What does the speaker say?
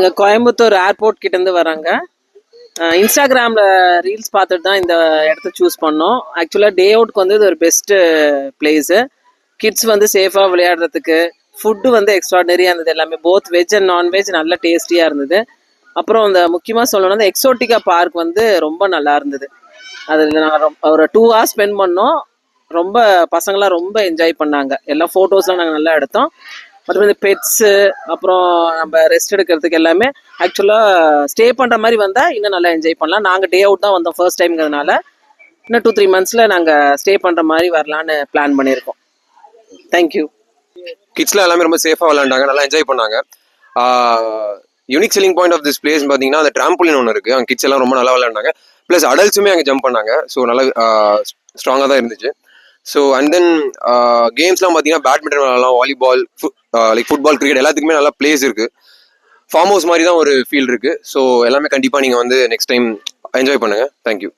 நாங்கள் கோயம்புத்தூர் ஏர்போர்ட் கிட்டேருந்து வராங்க. இன்ஸ்டாகிராமில் ரீல்ஸ் பார்த்துட்டு தான் இந்த இடத்த சூஸ் பண்ணோம். ஆக்சுவலாக டே அவுட்க்கு வந்து இது ஒரு பெஸ்ட்டு பிளேஸு. கிட்ஸ் வந்து சேஃபாக விளையாடுறதுக்கு, ஃபுட்டு வந்து எக்ஸ்ட்ராடனரியாக இருந்தது. எல்லாமே போத் வெஜ் அண்ட் நான்வெஜ் நல்ல டேஸ்டியாக இருந்தது. அப்புறம் இந்த முக்கியமாக சொல்லணும்னா இந்த எக்ஸோட்டிகா பார்க் வந்து ரொம்ப நல்லா இருந்தது. அதில் நாங்கள் ஒரு 2 hours ஸ்பெண்ட் பண்ணோம். ரொம்ப பசங்களாம் ரொம்ப என்ஜாய் பண்ணாங்க. எல்லாம் ஃபோட்டோஸ்லாம் நாங்கள் நல்லா எடுத்தோம். மற்றபடி இந்த பெட்ஸு, அப்புறம் நம்ம ரெஸ்ட் எடுக்கிறதுக்கு எல்லாமே ஆக்சுவலாக ஸ்டே பண்ணுற மாதிரி வந்தால் இன்னும் நல்லா என்ஜாய் பண்ணலாம். நாங்கள் டே அவுட் தான் வந்தோம் ஃபர்ஸ்ட் டைம்ங்கிறதுனால இன்னும் 2-3 months நாங்கள் ஸ்டே பண்ணுற மாதிரி வரலான்னு பிளான் பண்ணியிருக்கோம். தேங்க்யூ. கிட்ஸ்லாம் எல்லாமே ரொம்ப சேஃபாக விளையாண்டாங்க, நல்லா என்ஜாய் பண்ணாங்க. Unique selling point of this place பார்த்தீங்கன்னா அந்த ட்ராம்புலின் ஒன்று இருக்குது. அங்கே கிட்ஸ் எல்லாம் ரொம்ப நல்லா விளையாண்டாங்க. ப்ளஸ் அடல்ட்ஸுமே அங்கே ஜம்ப் பண்ணாங்க. ஸோ நல்லா ஸ்ட்ராங்காக தான் இருந்துச்சு. ஸோ அண்ட் தென் கேம்ஸ்லாம் பார்த்தீங்கன்னா பேட்மிண்டன் விளையாடலாம், வாலிபால், லைக் ஃபுட்பால், கிரிக்கெட் எல்லாத்துக்குமே நல்லா பிளேஸ் இருக்குது. ஃபார்ம் ஹவுஸ் மாதிரி தான் ஒரு ஃபீல் இருக்குது. ஸோ எல்லாமே கண்டிப்பாக நீங்கள் வந்து நெக்ஸ்ட் டைம் என்ஜாய் பண்ணுங்கள். தேங்க்யூ.